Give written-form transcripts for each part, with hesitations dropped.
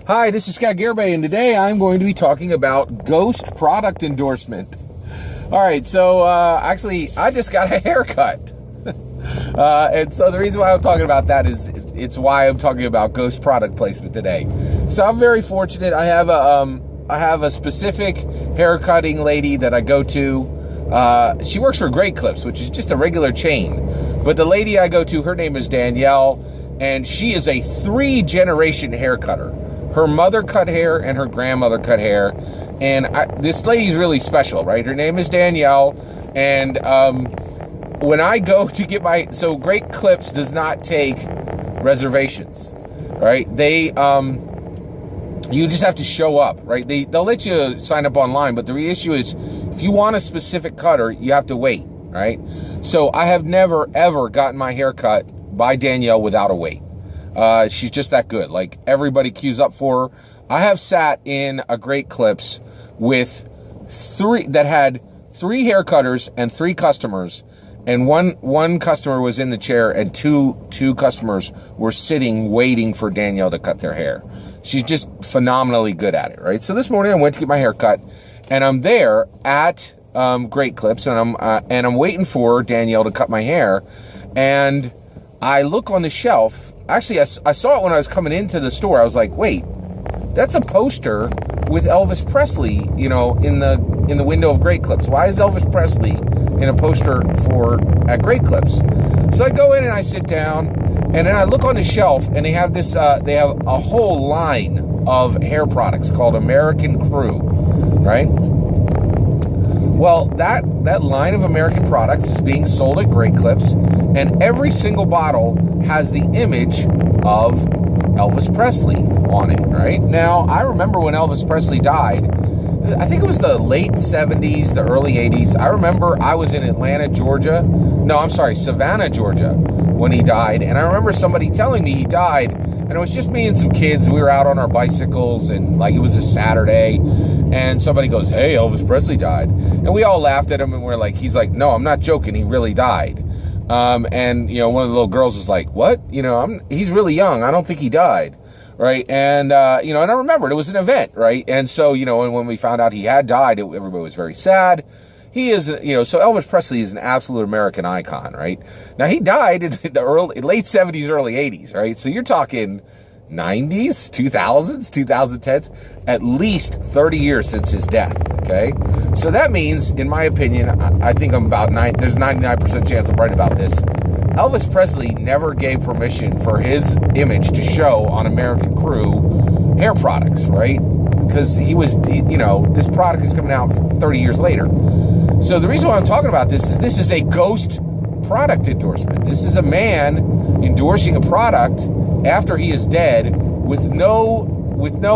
Hi, this is Scott Garibay, and today I'm going to be talking about ghost product endorsement. All right, so actually, I just got a haircut. And so the reason why I'm talking about that is it's why I'm talking about ghost product placement today. So I'm very fortunate. I have a specific haircutting lady that I go to. She works for Great Clips, which is just a regular chain. But the lady I go to, her name is Danielle, and she is a 3-generation hair cutter. Her mother cut hair and her grandmother cut hair. And this lady's really special, right? Her name is Danielle. And when I go to get so Great Clips does not take reservations, right? You just have to show up, right? They'll let you sign up online, but the issue is if you want a specific cutter, you have to wait, right? So I have never, ever gotten my hair cut by Danielle without a wait. She's just that good. Like, everybody queues up for her. I have sat in a Great Clips with that had 3 hair cutters and 3 customers, and one customer was in the chair and two customers were sitting waiting for Danielle to cut their hair. She's just phenomenally good at it, right? So this morning I went to get my hair cut, and I'm there at Great Clips, and I'm waiting for Danielle to cut my hair, and I look on the shelf. Actually, I saw it when I was coming into the store. I was like, wait, that's a poster with Elvis Presley, in the window of Great Clips. Why is Elvis Presley in a poster at Great Clips? So I go in and I sit down, and then I look on the shelf, and they have they have a whole line of hair products called American Crew, right? Well, that line of American products is being sold at Great Clips, and every single bottle has the image of Elvis Presley on it, right? Now, I remember when Elvis Presley died. I think it was the late 70s, the early 80s. I remember I was in Savannah, Georgia, when he died. And I remember somebody telling me he died, and it was just me and some kids. We were out on our bicycles, and it was a Saturday, and somebody goes, "Hey, Elvis Presley died." And we all laughed at him, and he's like, "No, I'm not joking. He really died." And one of the little girls was like, "What? He's really young. I don't think he died." Right. And, and I remembered it was an event. Right. And so, and when we found out he had died, everybody was very sad. He is, so Elvis Presley is an absolute American icon. Right. Now, he died in the late 70s, early 80s. Right. So you're talking 90s, 2000s, 2010s, at least 30 years since his death. Okay. So that means, in my opinion, I think there's 99% chance I'm right about this. Elvis Presley never gave permission for his image to show on American Crew hair products, right? Because he was, this product is coming out 30 years later. So the reason why I'm talking about this is a ghost product endorsement. This is a man endorsing a product after he is dead with no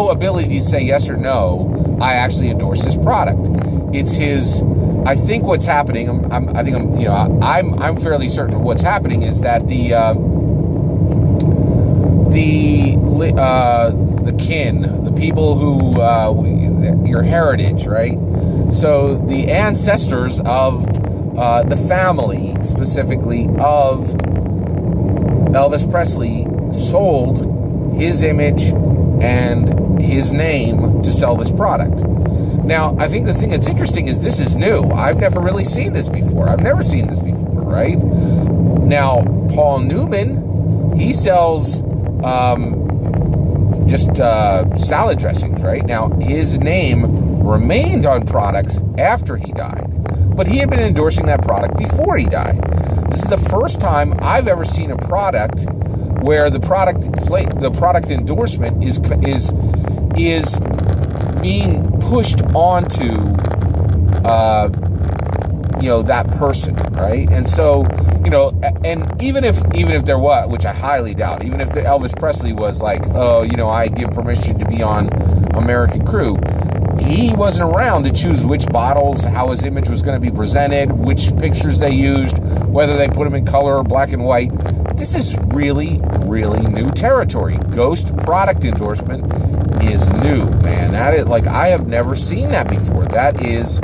ability to say yes or no. I actually endorse this product. It's his. I think what's happening. I'm fairly certain what's happening is that the kin, the people who your heritage, right? So the ancestors of the family, specifically of Elvis Presley, sold his image and his name to sell this product. Now, I think the thing that's interesting is this is new. I've never really seen this before. Right? Now, Paul Newman, he sells just salad dressings, right? Now, his name remained on products after he died, but he had been endorsing that product before he died. This is the first time I've ever seen a product where the product endorsement is being pushed onto that person, right? And so, and even if there was, which I highly doubt, even if Elvis Presley was like, oh, I give permission to be on American Crew, he wasn't around to choose which bottles, how his image was going to be presented, which pictures they used, whether they put them in color or black and white. This is really, really new territory. Ghost product endorsement is new, man. I have never seen that before. That is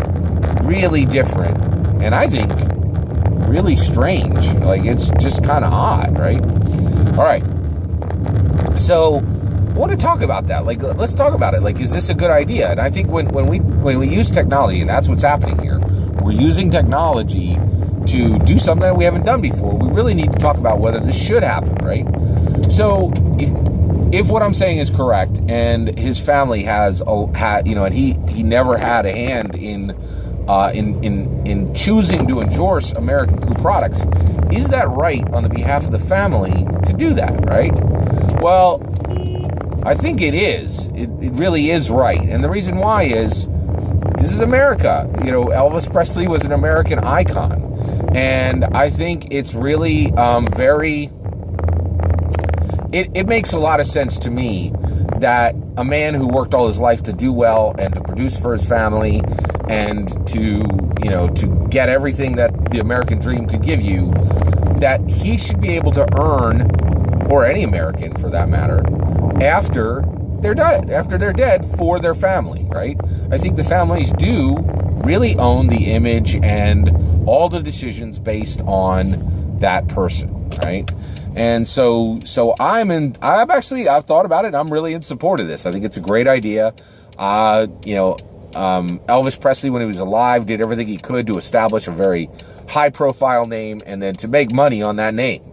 really different, and I think really strange. It's just kind of odd, right? All right. So want to talk about that. Like, let's talk about it. Like, is this a good idea? And I think when we use technology, and that's what's happening here, we're using technology to do something that we haven't done before. We really need to talk about whether this should happen, right? So, if what I'm saying is correct, and his family has and he never had a hand in choosing to endorse American crew products, is that right on the behalf of the family to do that, right? Well, I think it is. It really is right. And the reason why is, this is America. Elvis Presley was an American icon. And I think it's really it makes a lot of sense to me that a man who worked all his life to do well and to produce for his family and to get everything that the American dream could give you, that he should be able to earn, or any American for that matter, after they're dead for their family, right? I think the families do really own the image and all the decisions based on that person, right? And so I've thought about it. I'm really in support of this. I think it's a great idea. Elvis Presley, when he was alive, did everything he could to establish a very high-profile name and then to make money on that name.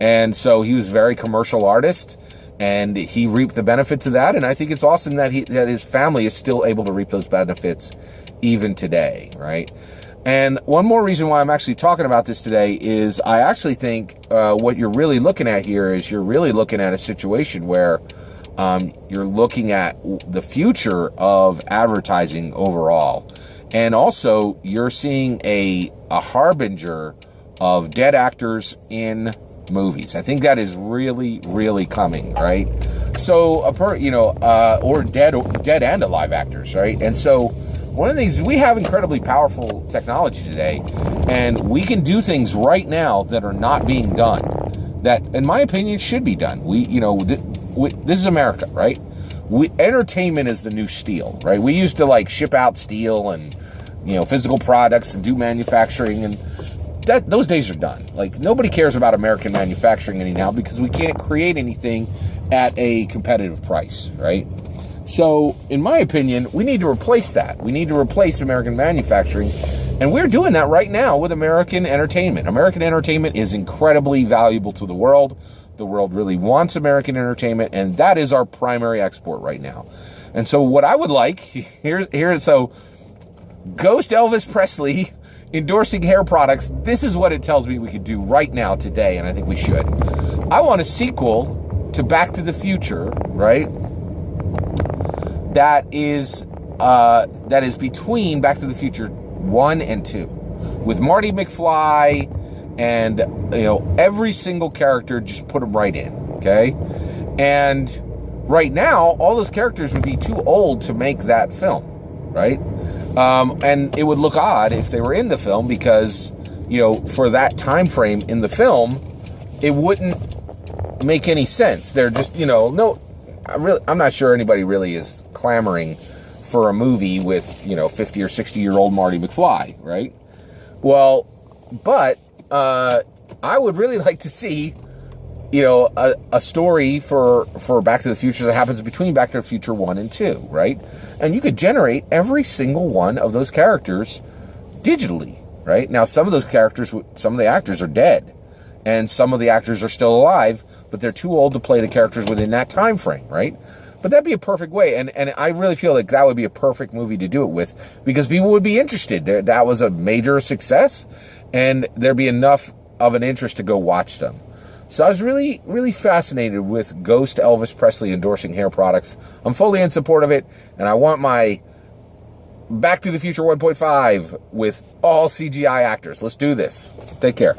And so he was a very commercial artist, and he reaped the benefits of that. And I think it's awesome that his family is still able to reap those benefits even today, right? And one more reason why I'm actually talking about this today is I actually think what you're really looking at here is you're really looking at a situation where you're looking at the future of advertising overall. And also you're seeing a harbinger of dead actors in movies. I think that is really, really coming, right? So, or dead and alive actors, right? And so one of the things, we have incredibly powerful technology today, and we can do things right now that are not being done, that, in my opinion, should be done. This is America, right? Entertainment is the new steel, right? We used to ship out steel and, physical products and do manufacturing, and those days are done. Nobody cares about American manufacturing now because we can't create anything at a competitive price, right? So, in my opinion, we need to replace that. We need to replace American manufacturing, and we're doing that right now with American entertainment. American entertainment is incredibly valuable to the world. The world really wants American entertainment, and that is our primary export right now. And so what I would like, so Ghost Elvis Presley endorsing hair products, this is what it tells me we could do right now, today, and I think we should. I want a sequel to Back to the Future, right? That is between Back to the Future 1 and 2, with Marty McFly and every single character, just put them right in, okay? And right now, all those characters would be too old to make that film, right? And it would look odd if they were in the film because, for that time frame in the film, it wouldn't make any sense. They're just, I'm not sure anybody really is clamoring for a movie with, 50 or 60-year-old Marty McFly, right? Well, but I would really like to see, a story for Back to the Future that happens between Back to the Future 1 and 2, right? And you could generate every single one of those characters digitally, right? Now, some of those characters, some of the actors are dead, and some of the actors are still alive, but they're too old to play the characters within that time frame, right? But that'd be a perfect way, and I really feel like that would be a perfect movie to do it with, because people would be interested. That was a major success, and there'd be enough of an interest to go watch them. So I was really, really fascinated with Ghost Elvis Presley endorsing hair products. I'm fully in support of it, and I want my Back to the Future 1.5 with all CGI actors. Let's do this. Take care.